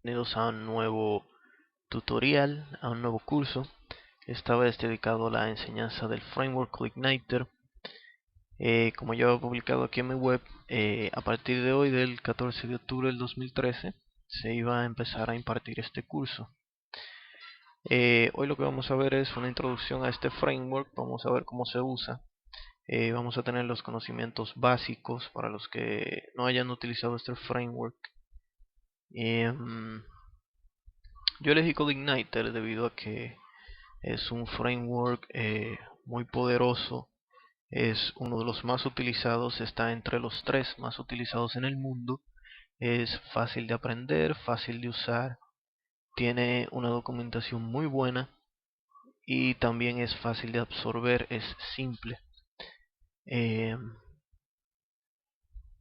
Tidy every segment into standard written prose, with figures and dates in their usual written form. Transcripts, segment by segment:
Bienvenidos a un nuevo tutorial, a un nuevo curso, esta vez dedicado a la enseñanza del framework CodeIgniter. Como ya he publicado aquí en mi web, a partir de hoy, del 14 de octubre del 2013, se iba a empezar a impartir este curso. Hoy lo que vamos a ver es una introducción a este framework, vamos a ver cómo se usa. Vamos a tener los conocimientos básicos para los que no hayan utilizado este framework. Yo elegí CodeIgniter debido a que es un framework muy poderoso, es uno de los más utilizados, está entre los 3 más utilizados en el mundo, es fácil de aprender, fácil de usar, tiene una documentación muy buena y también es fácil de absorber, es simple.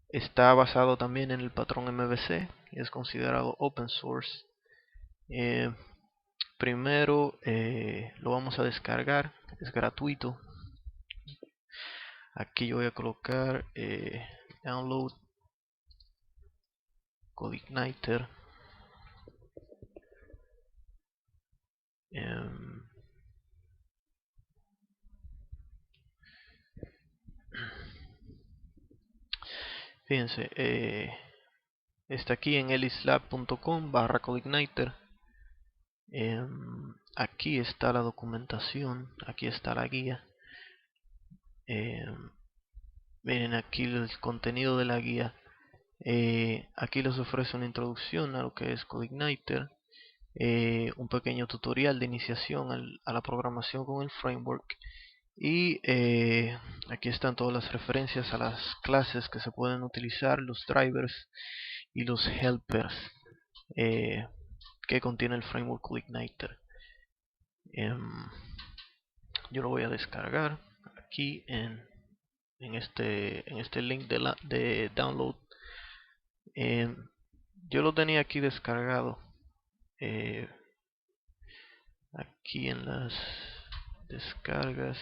Está basado también en el patrón MVC, es considerado open source. Primero lo vamos a descargar, es gratuito. Aquí yo voy a colocar download CodeIgniter. Fíjense, está aquí en elislab.com/CodeIgniter. Aquí está la documentación, aquí está la guía. Miren aquí el contenido de la guía. Aquí les ofrece una introducción a lo que es CodeIgniter, un pequeño tutorial de iniciación a la programación con el framework, y aquí están todas las referencias a las clases que se pueden utilizar, los drivers y los helpers que contiene el framework CodeIgniter. Yo lo voy a descargar aquí en este link de download. Yo lo tenía aquí descargado aquí en las descargas.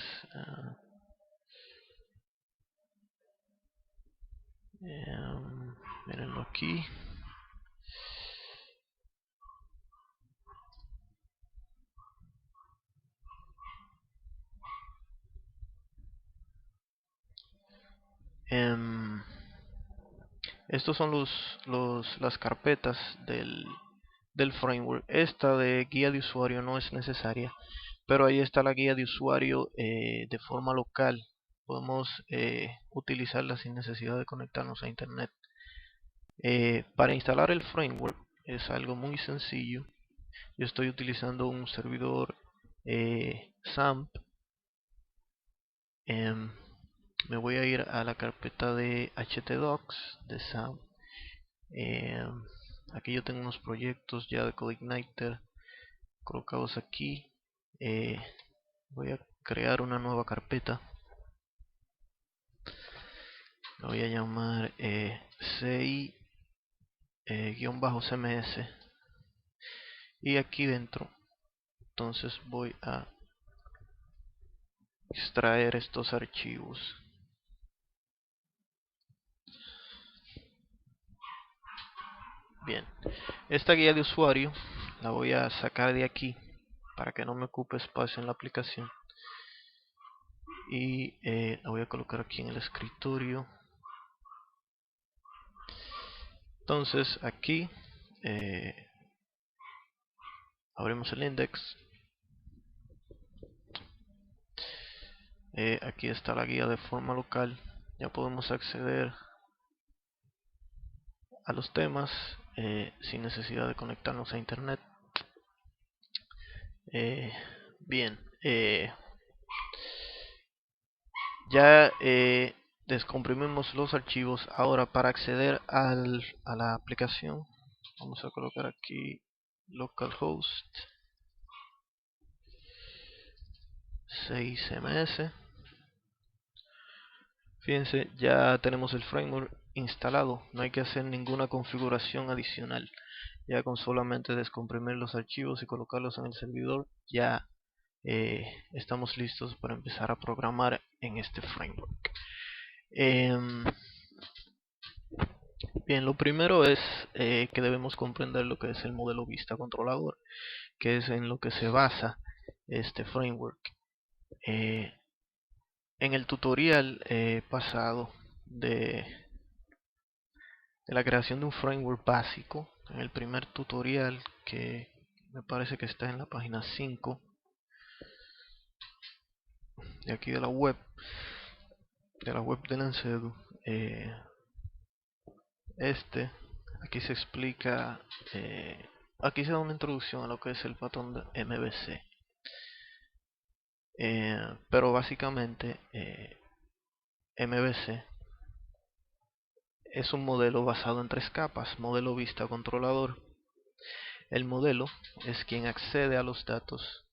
Mirenlo aquí. Estos son las carpetas del framework. Esta de guía de usuario no es necesaria, pero ahí está la guía de usuario de forma local. Podemos utilizarla sin necesidad de conectarnos a internet. Para instalar el framework es algo muy sencillo. Yo estoy utilizando un servidor XAMPP. Me voy a ir a la carpeta de htdocs de XAMPP. Aquí yo tengo unos proyectos ya de CodeIgniter colocados aquí. Voy a crear una nueva carpeta. La voy a llamar CI-CMS. Y aquí dentro, entonces voy a extraer estos archivos. Bien, esta guía de usuario la voy a sacar de aquí para que no me ocupe espacio en la aplicación, y la voy a colocar aquí en el escritorio. Entonces aquí abrimos el index. Aquí está la guía de forma local. Ya podemos acceder a los temas sin necesidad de conectarnos a internet. Bien, ya descomprimimos los archivos. Ahora, para acceder a la aplicación, vamos a colocar aquí localhost 6ms. Fíjense, ya tenemos el framework instalado, no hay que hacer ninguna configuración adicional. Ya con solamente descomprimir los archivos y colocarlos en el servidor, ya estamos listos para empezar a programar en este framework. Bien, lo primero es que debemos comprender lo que es el modelo vista controlador, que es en lo que se basa este framework. Eh, en el tutorial pasado de la creación de un framework básico, en el primer tutorial que me parece que está en la página 5 de aquí de la web de Lancedo, aquí se explica, aquí se da una introducción a lo que es el patrón de MVC. Pero básicamente MVC es un modelo basado en tres capas: modelo vista controlador. El modelo es quien accede a los datos,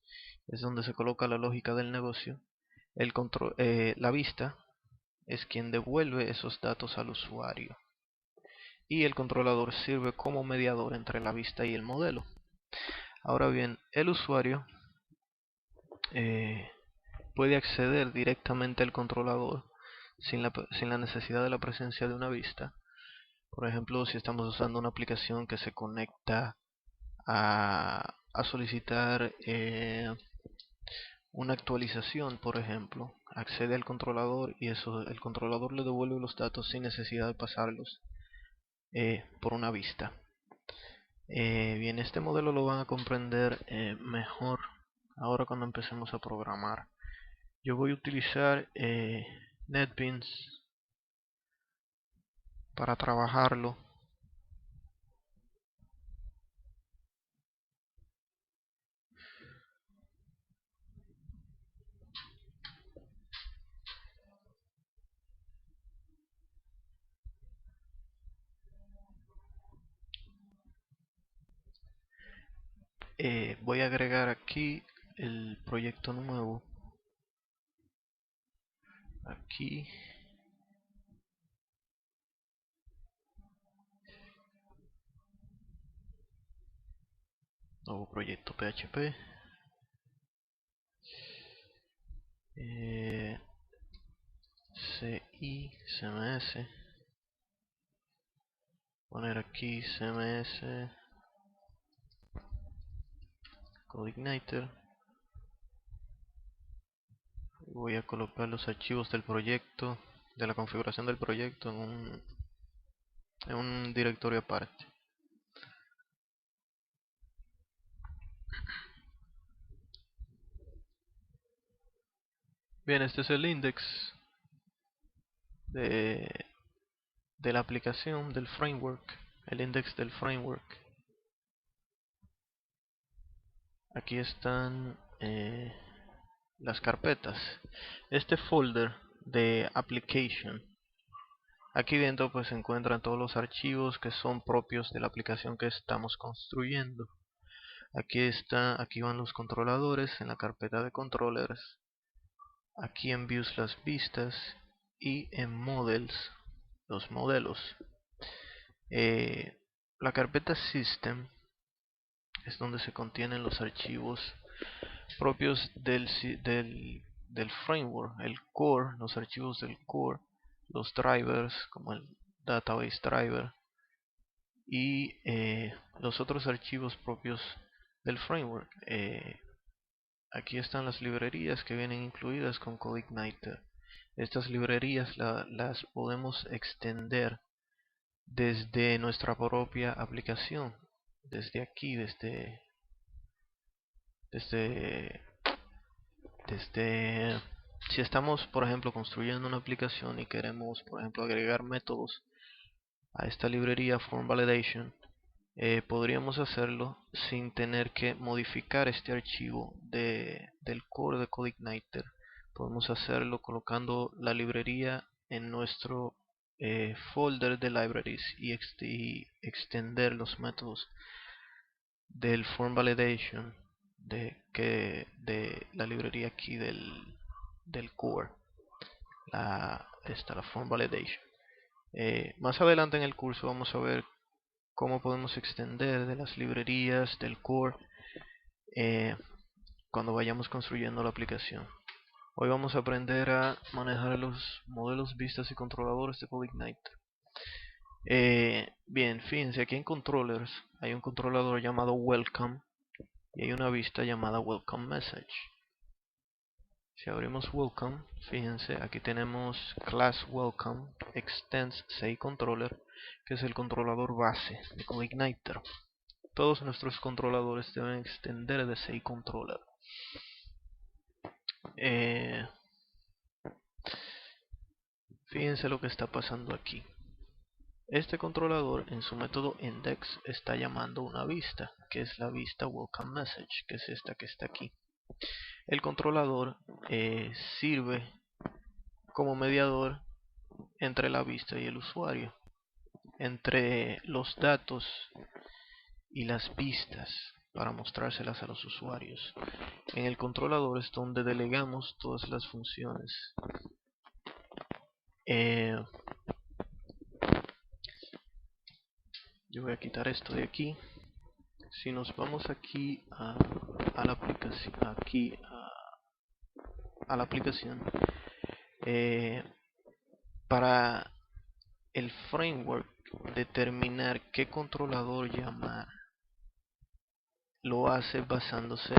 es donde se coloca la lógica del negocio. La vista es quien devuelve esos datos al usuario. Y el controlador sirve como mediador entre la vista y el modelo. Ahora bien, el usuario puede acceder directamente al controlador sin la necesidad de la presencia de una vista. Por ejemplo, si estamos usando una aplicación que se conecta a solicitar una actualización, por ejemplo, accede al controlador y el controlador le devuelve los datos sin necesidad de pasarlos por una vista. Bien, este modelo lo van a comprender mejor ahora cuando empecemos a programar. Yo voy a utilizar NetBeans para trabajarlo. Voy a agregar aquí el proyecto nuevo. Aquí. Nuevo proyecto PHP. CI, CMS. Poner aquí CMS. CodeIgniter. Voy a colocar los archivos del proyecto, de la configuración del proyecto en un directorio aparte. Bien, este es el index de, de la aplicación, del framework, el index del framework. Aquí están las carpetas. Este folder de application, aquí dentro pues se encuentran todos los archivos que son propios de la aplicación que estamos construyendo. Aquí van los controladores en la carpeta de controllers. Aquí en views las vistas y en models los modelos. La carpeta system es donde se contienen los archivos propios del framework, el core, los archivos del core, los drivers como el database driver y los otros archivos propios del framework. Aquí están las librerías que vienen incluidas con CodeIgniter. Estas librerías las podemos extender desde nuestra propia aplicación, desde aquí, desde si estamos, por ejemplo, construyendo una aplicación y queremos, por ejemplo, agregar métodos a esta librería Form Validation, podríamos hacerlo sin tener que modificar este archivo del core de CodeIgniter. Podemos hacerlo colocando la librería en nuestro folder de libraries y extender los métodos del Form Validation de la librería aquí del core, la Form Validation. Más adelante en el curso vamos a ver cómo podemos extender de las librerías del core cuando vayamos construyendo la aplicación. Hoy vamos a aprender a manejar los modelos, vistas y controladores de CodeIgniter. Bien, fíjense, aquí en controllers hay un controlador llamado welcome y hay una vista llamada welcome message. Si abrimos welcome, fíjense, aquí tenemos class welcome extends CIController, que es el controlador base de CodeIgniter. Todos nuestros controladores deben extender de CIController. Fíjense lo que está pasando aquí. Este controlador en su método index está llamando una vista, que es la vista welcome message, que es esta que está aquí. El controlador sirve como mediador entre la vista y el usuario, entre los datos y las vistas para mostrárselas a los usuarios. En el controlador es donde delegamos todas las funciones. Yo voy a quitar esto de aquí. Si nos vamos aquí a la aplicación, a la aplicación, para el framework determinar qué controlador llamar, lo hace basándose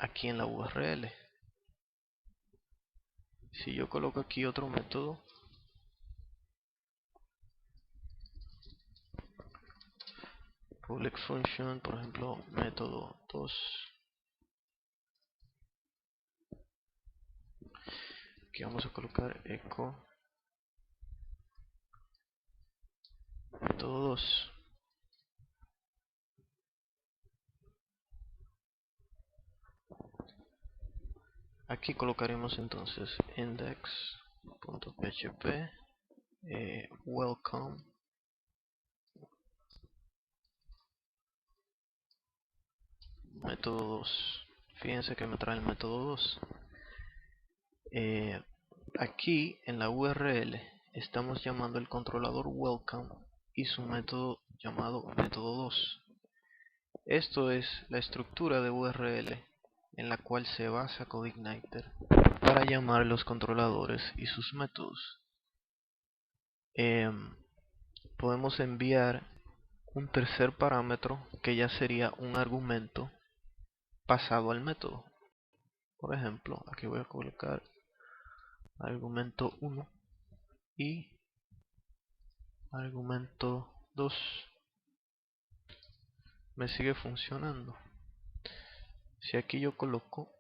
aquí en la URL. Si yo coloco aquí otro método, public function, por ejemplo, método 2, aquí vamos a colocar echo método 2. Aquí colocaremos entonces index.php welcome método 2. Fíjense que me trae el método 2. Aquí en la URL estamos llamando el controlador welcome y su método llamado método 2. Esto es la estructura de URL en la cual se basa CodeIgniter para llamar los controladores y sus métodos. Podemos enviar un tercer parámetro que ya sería un argumento pasado al método. Por ejemplo, aquí voy a colocar argumento 1 y argumento 2. Me sigue funcionando. Si aquí yo coloco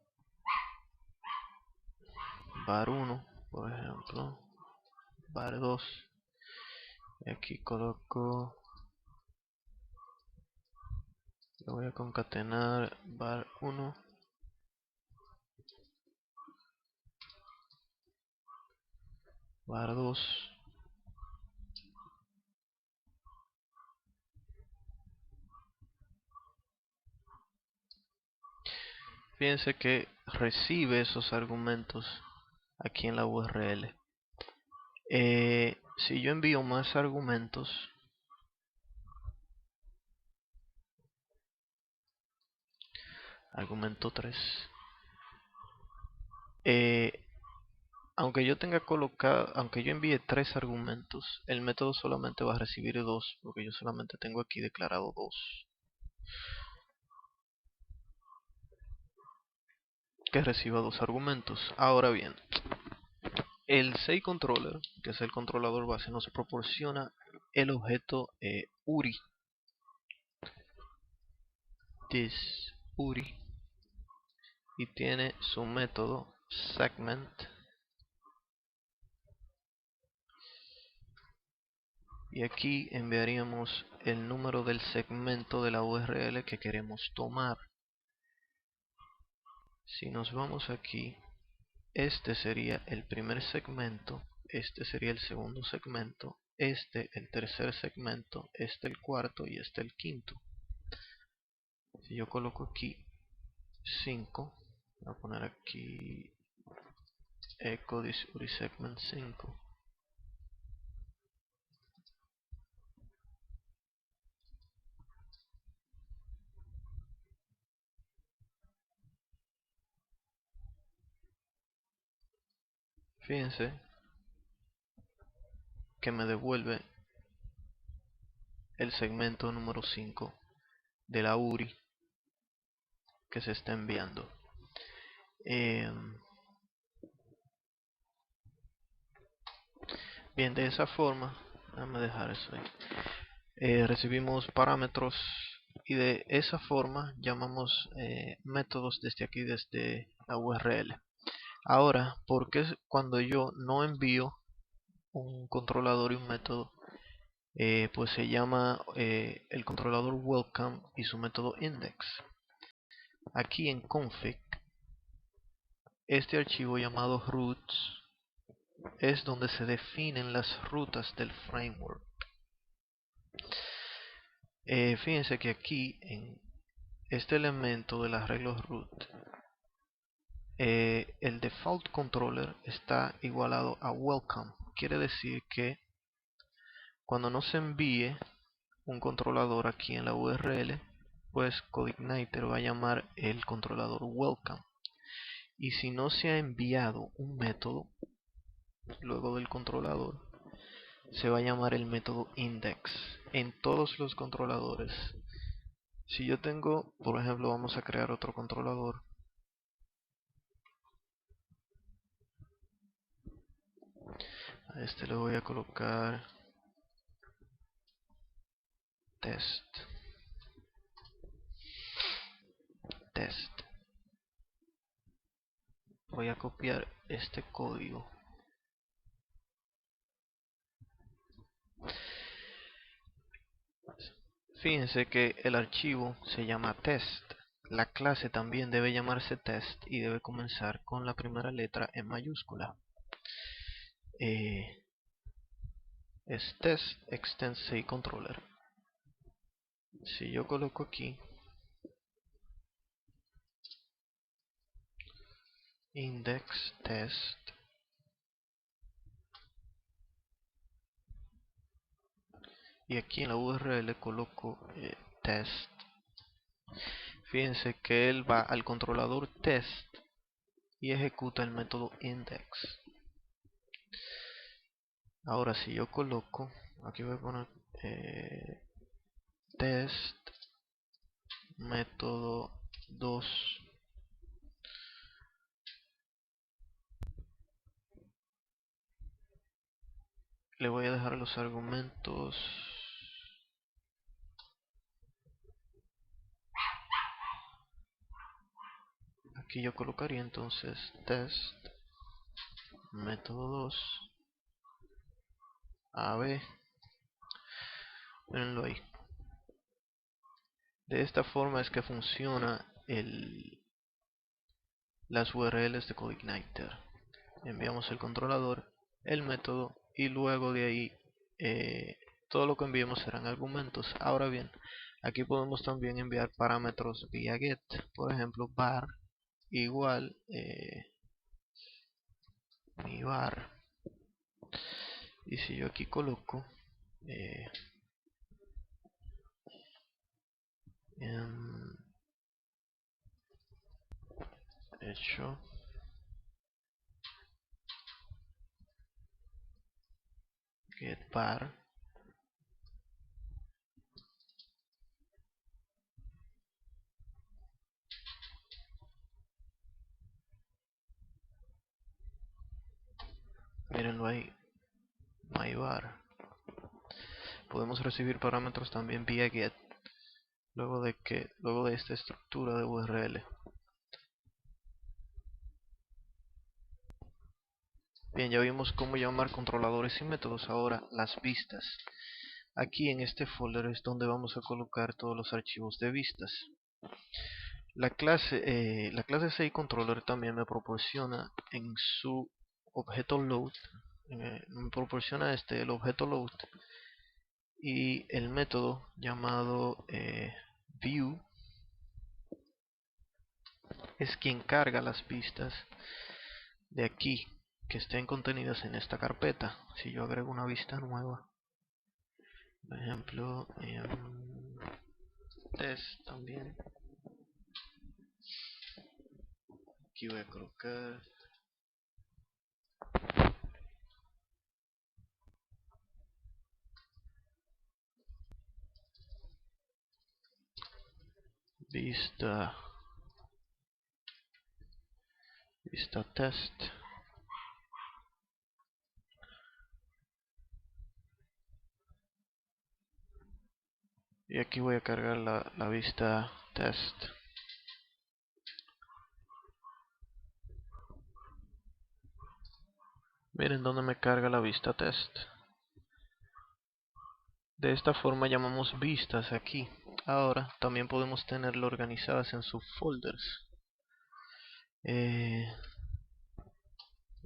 var1, por ejemplo, var2, y aquí coloco, le voy a concatenar var1, var2, fíjense que recibe esos argumentos aquí en la URL. Si yo envío más argumentos, argumento 3, aunque yo tenga colocado, aunque yo envíe 3 argumentos, el método solamente va a recibir 2, porque yo solamente tengo aquí declarado 2. Que reciba 2 argumentos. Ahora bien, el CIController, que es el controlador base, nos proporciona el objeto URI. This URI. Y tiene su método segment. Y aquí enviaríamos el número del segmento de la URL que queremos tomar. Si nos vamos aquí, este sería el primer segmento, este sería el segundo segmento, este el tercer segmento, este el cuarto y este el quinto. Si yo coloco aquí 5, voy a poner aquí echo this URI segment 5. Fíjense que me devuelve el segmento número 5 de la URI que se está enviando. Bien, de esa forma, déjame dejar eso ahí. Recibimos parámetros y de esa forma llamamos métodos desde aquí, desde la URL. Ahora, ¿por qué cuando yo no envío un controlador y un método, pues se llama el controlador welcome y su método index? Aquí en config, este archivo llamado routes es donde se definen las rutas del framework. Fíjense que aquí en este elemento del arreglo root, el default controller está igualado a welcome. Quiere decir que cuando no se envíe un controlador aquí en la URL, pues CodeIgniter va a llamar el controlador welcome. Y si no se ha enviado un método luego del controlador, se va a llamar el método index en todos los controladores. Si yo tengo, por ejemplo, vamos a crear otro controlador. A este le voy a colocar test. Voy a copiar este código. Fíjense que el archivo se llama test. La clase también debe llamarse test y debe comenzar con la primera letra en mayúscula. Es test extend controller. Si yo coloco aquí index test, y aquí en la URL coloco test, fíjense que él va al controlador test y ejecuta el método index. Ahora si yo coloco, aquí voy a poner test método 2, le voy a dejar los argumentos. Aquí yo colocaría entonces test método 2 AB. Mirenlo ahí. De esta forma es que funciona las URLs de CodeIgniter. Enviamos el controlador, el método y luego de ahí todo lo que enviemos serán argumentos. Ahora bien, aquí podemos también enviar parámetros vía get. Por ejemplo, var igual mi var. Y si yo aquí coloco hecho get var, mírenlo ahí, myvar. Podemos recibir parámetros también vía get luego de esta estructura de URL. Bien, ya vimos cómo llamar controladores y métodos. Ahora las vistas. Aquí en este folder es donde vamos a colocar todos los archivos de vistas. La clase CIController también me proporciona en su objeto load, me proporciona el objeto load y el método llamado view es quien carga las vistas de aquí que estén contenidas en esta carpeta. Si yo agrego una vista nueva, por ejemplo test también, aquí voy a colocar vista test. Y aquí voy a cargar la vista test. Miren dónde me carga la vista test. De esta forma llamamos vistas aquí. Ahora también podemos tenerlo organizadas en subfolders.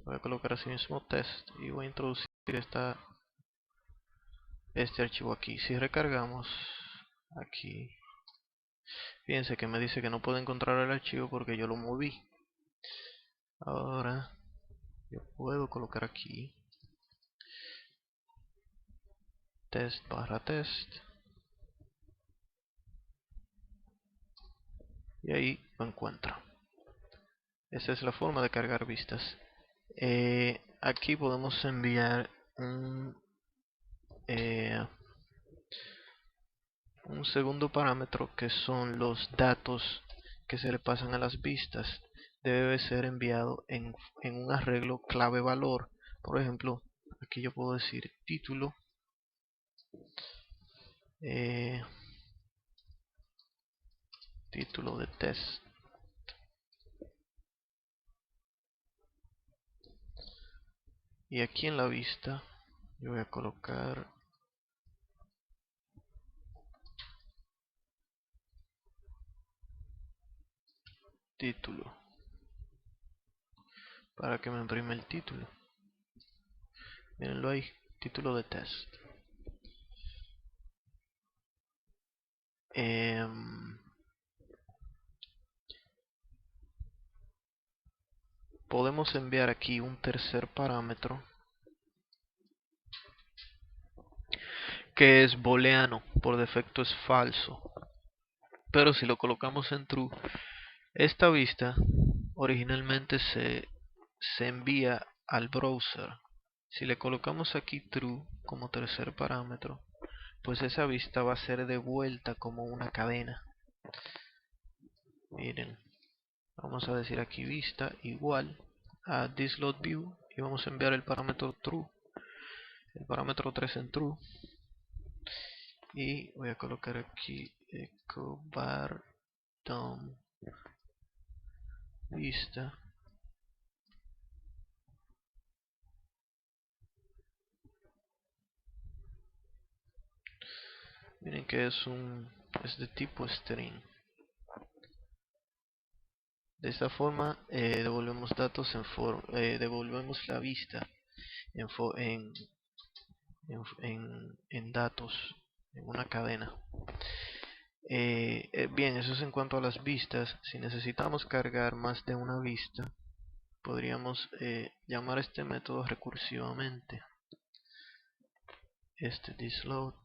Voy a colocar así mismo test y voy a introducir este archivo aquí. Si recargamos aquí, fíjense que me dice que no puedo encontrar el archivo porque yo lo moví. Ahora yo puedo colocar aquí test/test y ahí lo encuentro. Esa es la forma de cargar vistas. Aquí podemos enviar un segundo parámetro que son los datos que se le pasan a las vistas. Debe ser enviado en un arreglo clave valor. Por ejemplo, aquí yo puedo decir título título de test. Y aquí en la vista yo voy a colocar título para que me imprime el título. Mírenlo ahí, título de test. Podemos enviar aquí un tercer parámetro que es booleano, por defecto es falso, pero si lo colocamos en true, esta vista originalmente se envía al browser. Si le colocamos aquí true como tercer parámetro, pues esa vista va a ser devuelta como una cadena. Miren, vamos a decir aquí vista igual a thisLoadView y vamos a enviar el parámetro true, el parámetro 3 en true, y voy a colocar aquí echo bar DOM vista. Miren que es de tipo string. De esta forma devolvemos datos devolvemos la vista en, en datos en una cadena. Bien, eso es en cuanto a las vistas. Si necesitamos cargar más de una vista, podríamos llamar a este método recursivamente. ThisLoad.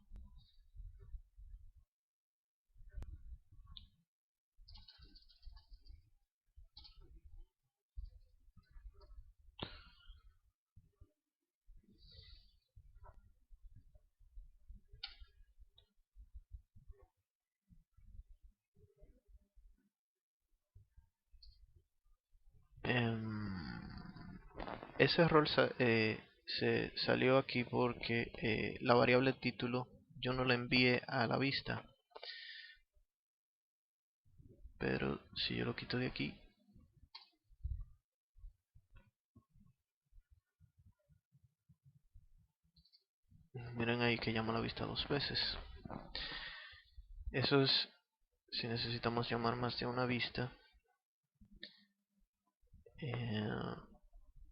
Ese error se salió aquí porque la variable título yo no la envié a la vista, pero si yo lo quito de aquí, miren ahí que llama la vista dos veces. Eso es si necesitamos llamar más de una vista,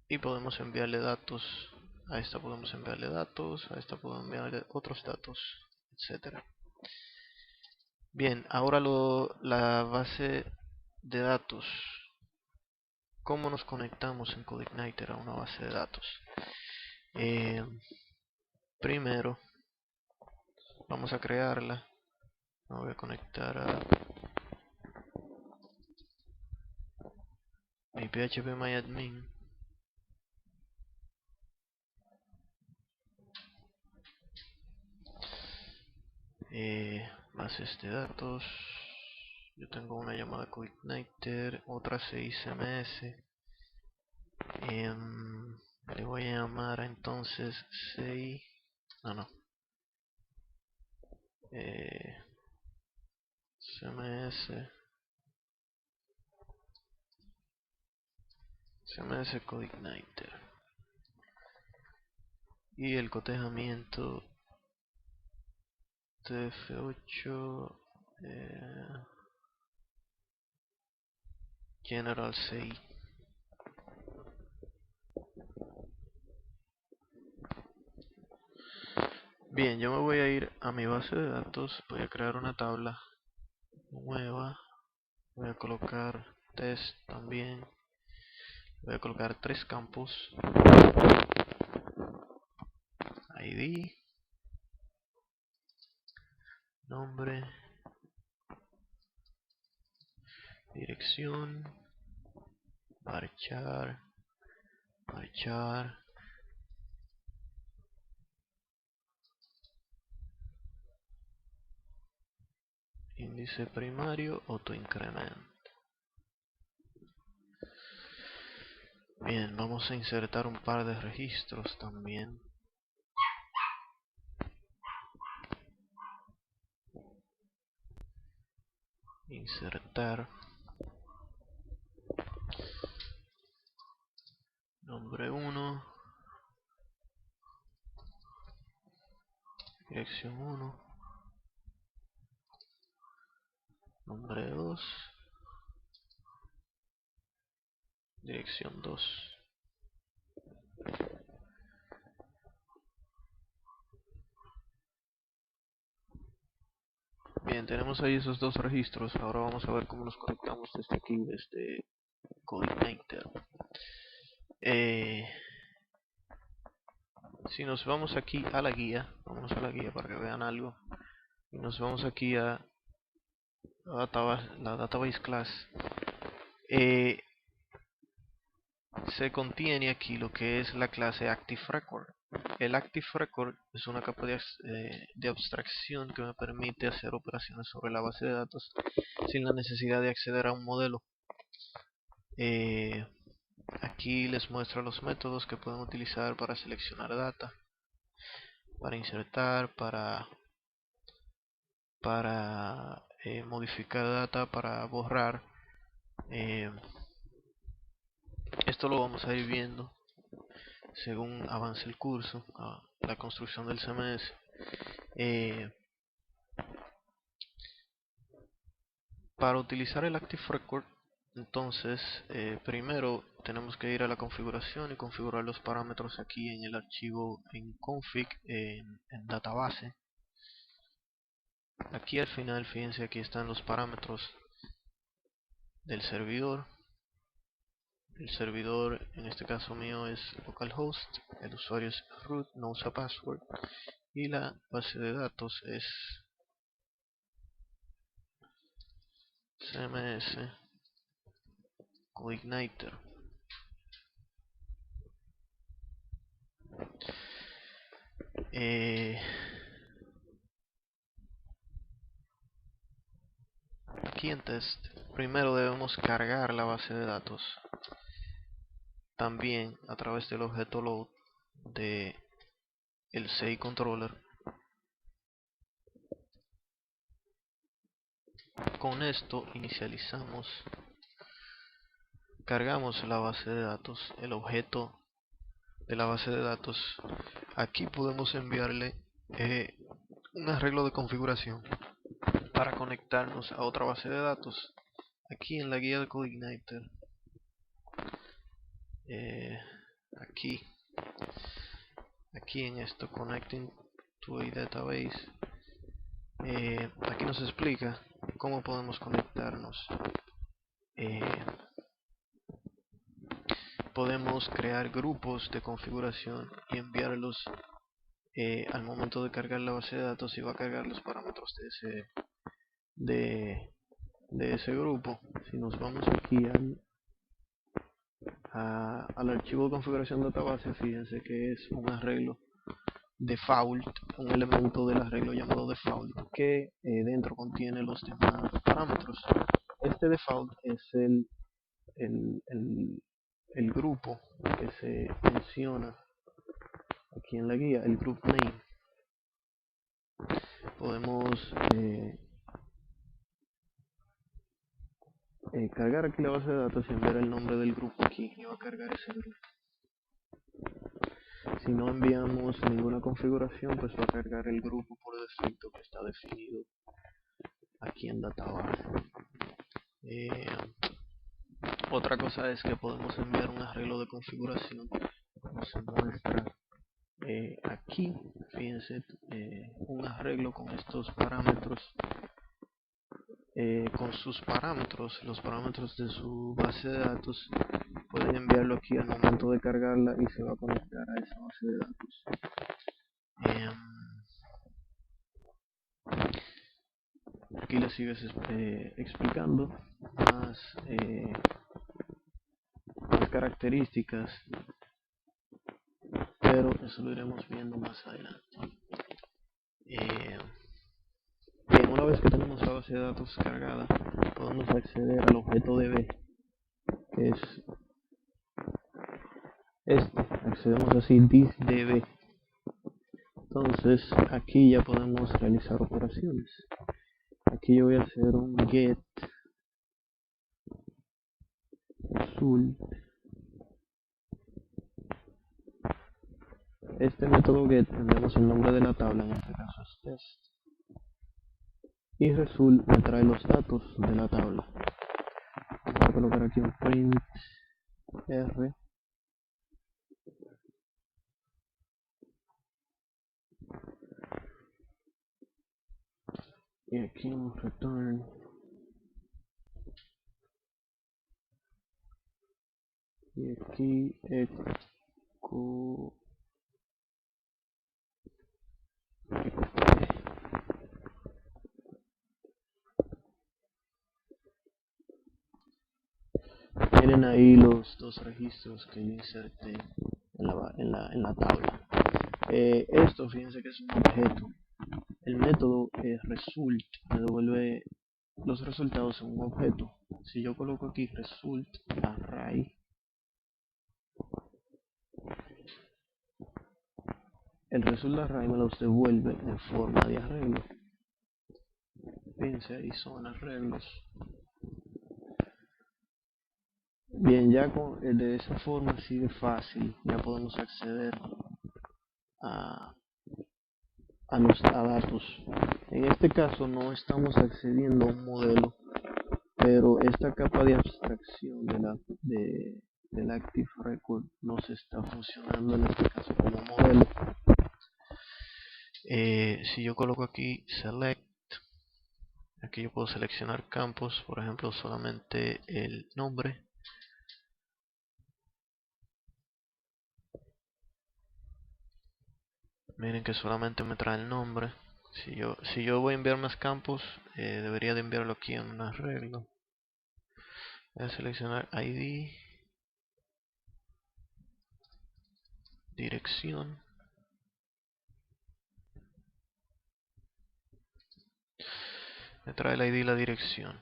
y podemos enviarle datos. A esta podemos enviarle datos, a esta podemos enviarle otros datos, etcétera. Bien, ahora la base de datos. ¿Cómo nos conectamos en CodeIgniter a una base de datos? Primero vamos a crearla. Me voy a conectar a mi phpMyAdmin. Bases de datos. yo tengo una llamada CoIgniter, otra CI CMS. Le voy a llamar entonces CI, no, CMS CoIgniter, y el cotejamiento TF8 General CI. Bien, yo me voy a ir a mi base de datos, voy a crear una tabla nueva, voy a colocar test también, voy a colocar 3 campos: ID, nombre, dirección, marchar, índice primario, autoincrement. Bien, vamos a insertar un par de registros también. Insertar nombre 1, dirección 1, nombre 2, dirección 2. Bien, tenemos ahí esos dos registros. Ahora vamos a ver cómo nos conectamos desde aquí, desde CoIgniter. Si nos vamos aquí a la guía, vamos a la guía para que vean algo, y nos vamos aquí a la database class, se contiene aquí lo que es la clase ActiveRecord. El ActiveRecord es una capa de abstracción que me permite hacer operaciones sobre la base de datos sin la necesidad de acceder a un modelo. Aquí les muestro los métodos que pueden utilizar para seleccionar data, para insertar, para modificar data, para borrar. Esto lo vamos a ir viendo según avance el curso, la construcción del CMS. Para utilizar el ActiveRecord, entonces primero tenemos que ir a la configuración y configurar los parámetros aquí en el archivo en config, en database. Aquí al final, fíjense, aquí están los parámetros del servidor. El servidor en este caso mío es localhost, el usuario es root, no usa password, y la base de datos es CMS CoIgniter. Aquí en test primero debemos cargar la base de datos también a través del objeto load de el CI controller. Con esto inicializamos, cargamos la base de datos, el objeto de la base de datos. Aquí podemos enviarle un arreglo de configuración para conectarnos a otra base de datos. Aquí en la guía de CoIgniter, aquí en esto, Connecting to a Database, aquí nos explica cómo podemos conectarnos. Podemos crear grupos de configuración y enviarlos al momento de cargar la base de datos, y va a cargar los parámetros de ese grupo. Si nos vamos aquí al archivo de configuración de database, fíjense que es un arreglo default, un elemento del arreglo llamado default que dentro contiene los demás parámetros. Este default es el grupo que se menciona aquí en la guía, el group name. Podemos cargar aquí la base de datos y enviar el nombre del grupo aquí y va a cargar ese grupo. Si no enviamos ninguna configuración, pues va a cargar el grupo por defecto que está definido aquí en database. Otra cosa es que podemos enviar un arreglo de configuración, como se muestra aquí. Fíjense, un arreglo con estos parámetros, con sus parámetros, los parámetros de su base de datos. Pueden enviarlo aquí al momento de cargarla y se va a conectar a esa base de datos. Aquí les sigues explicando más características, pero eso lo iremos viendo más adelante. Bien, una vez que tenemos la base de datos cargada, podemos acceder al objeto DB, que es este. Accedemos así, thisDB. Entonces aquí ya podemos realizar operaciones. Aquí yo voy a hacer un get result. Este método get tendremos el nombre de la tabla, en este caso es test, y result me trae los datos de la tabla. Vamos a colocar aquí un print r, y aquí un return, y aquí echo Miren ahí los dos registros que yo inserté en la tabla. Esto, fíjense que es un objeto. El método result me devuelve los resultados en un objeto. Si yo coloco aquí result array, el result array me los devuelve en forma de arreglo. Fíjense, ahí son arreglos. Bien, ya de esa forma así de fácil ya podemos acceder a datos. En este caso no estamos accediendo a un modelo, pero esta capa de abstracción del Active Record nos está funcionando en este caso como modelo. Si yo coloco aquí select, aquí yo puedo seleccionar campos, por ejemplo solamente el nombre. Miren que solamente me trae el nombre. Si yo voy a enviar más campos, debería de enviarlo aquí en un arreglo. Voy a seleccionar ID, dirección. Me trae el ID y la dirección.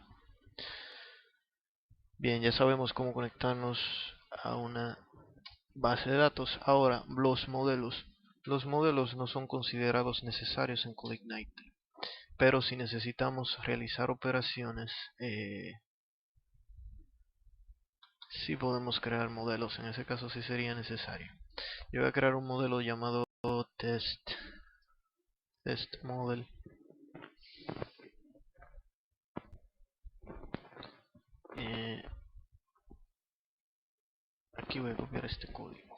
Bien, ya sabemos cómo conectarnos a una base de datos. Ahora, los modelos. Los modelos no son considerados necesarios en CodeIgniter, pero si necesitamos realizar operaciones, sí podemos crear modelos. En ese caso sí sería necesario. Yo voy a crear un modelo llamado test model. Aquí voy a copiar este código.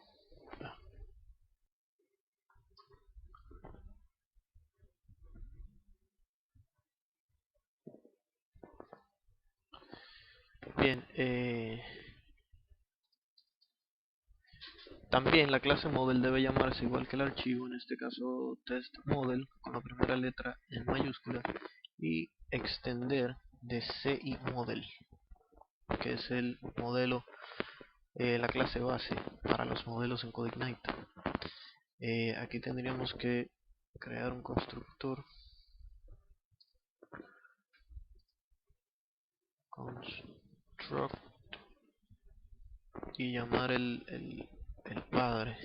Bien, también la clase model debe llamarse igual que el archivo, en este caso test model, con la primera letra en mayúscula, y extender de CI model, que es el modelo, la clase base para los modelos en CodeIgniter. Aquí tendríamos que crear un constructor construct y llamar el padre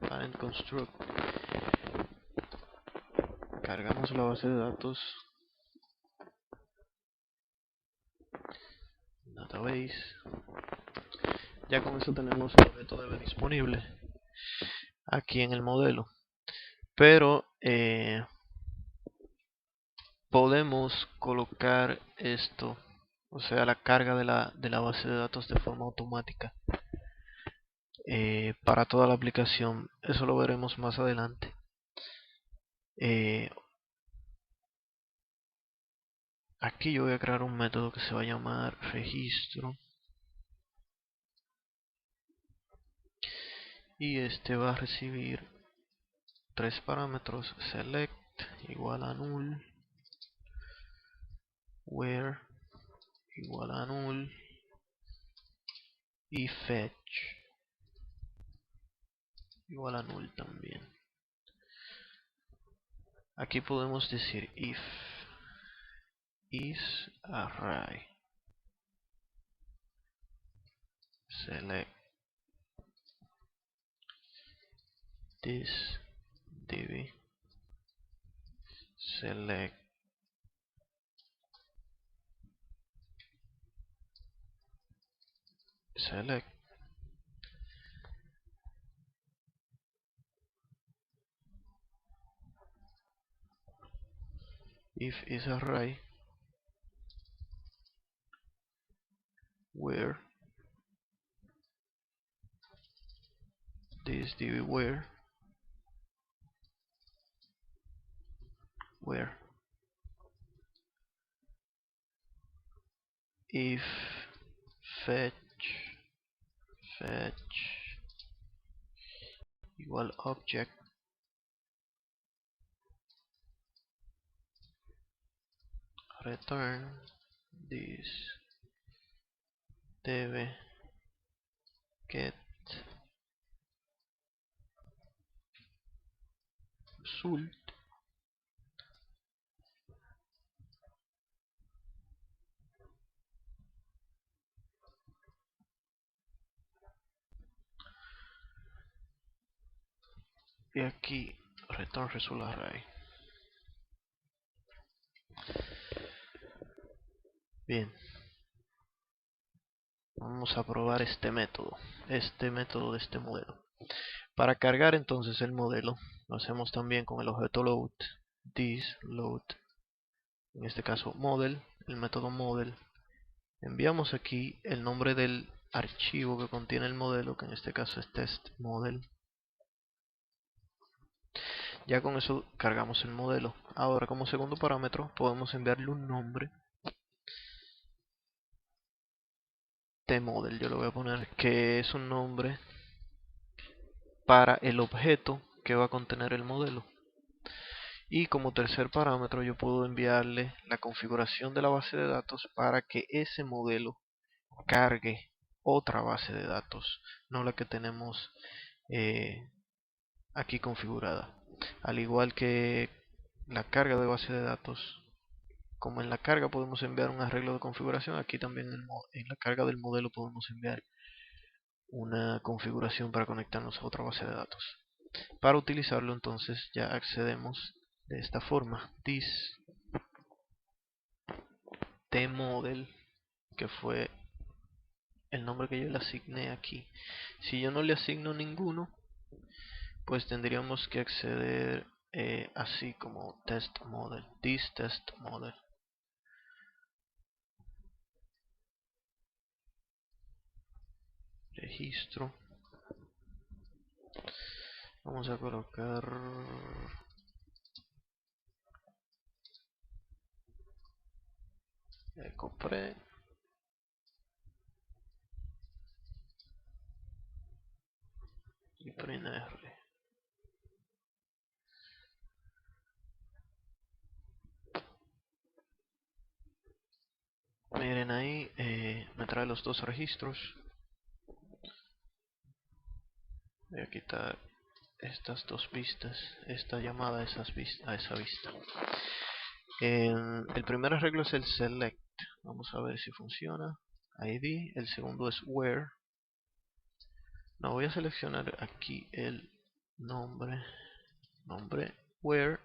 parent construct. Cargamos la base de datos database. Ya con eso tenemos el objeto DB disponible aquí en el modelo, pero podemos colocar esto, o sea, la carga de la base de datos de forma automática para toda la aplicación. Eso lo veremos más adelante. Aquí yo voy a crear un método que se va a llamar registro, y este va a recibir tres parámetros: select igual a null, where igual a null y fetch igual a null también. Aquí podemos decir if is array select this db select select if is array where this db where if fetch igual object return this db get result. Y aquí return result array. Bien, vamos a probar este método de este modelo. Para cargar entonces el modelo, lo hacemos también con el objeto load, this load, en este caso model, el método model. Enviamos aquí el nombre del archivo que contiene el modelo, que en este caso es test model. Ya con eso cargamos el modelo. Ahora, como segundo parámetro, podemos enviarle un nombre tmodel. Yo le voy a poner que es un nombre para el objeto que va a contener el modelo. Y como tercer parámetro yo puedo enviarle la configuración de la base de datos para que ese modelo cargue otra base de datos, no la que tenemos aquí configurada. Al igual que la carga de base de datos, como en la carga podemos enviar un arreglo de configuración, aquí también en la carga del modelo podemos enviar una configuración para conectarnos a otra base de datos. Para utilizarlo entonces ya accedemos de esta forma: this tmodel, que fue el nombre que yo le asigné aquí. Si yo no le asigno ninguno, pues tendríamos que acceder así como test model, this test model. Registro. Vamos a colocar ecopre y prinr. Miren ahí, me trae los dos registros. Voy a quitar estas dos vistas, esta llamada a esa vista. El primer arreglo es el select. Vamos a ver si funciona. ID. El segundo es where. No, voy a seleccionar aquí el nombre. Where.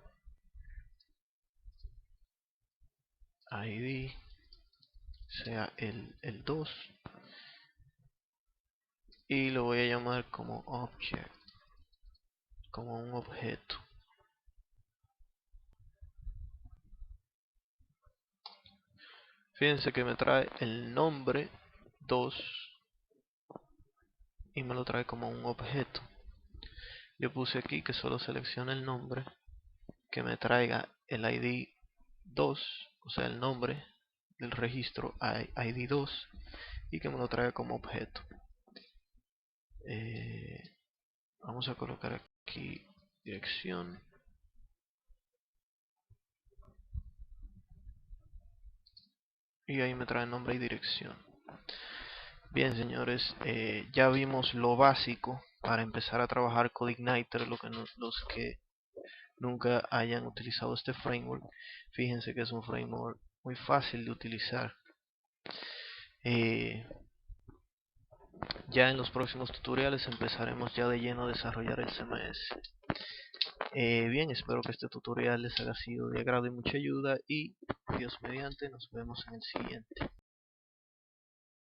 ID sea el 2 y lo voy a llamar como object, como un objeto. Fíjense que me trae el nombre 2 y me lo trae como un objeto. Yo puse aquí que solo seleccione el nombre, que me traiga el ID 2, o sea el nombre del registro ID 2, y que me lo traiga como objeto. Vamos a colocar aquí dirección. Y ahí me trae nombre y dirección. Bien, señores, ya vimos lo básico para empezar a trabajar CodeIgniter. Los que nunca hayan utilizado este framework, fíjense que es un framework muy fácil de utilizar. Ya en los próximos tutoriales empezaremos ya de lleno a desarrollar el CMS. Bien, espero que este tutorial les haya sido de agrado y mucha ayuda, y Dios mediante nos vemos en el siguiente.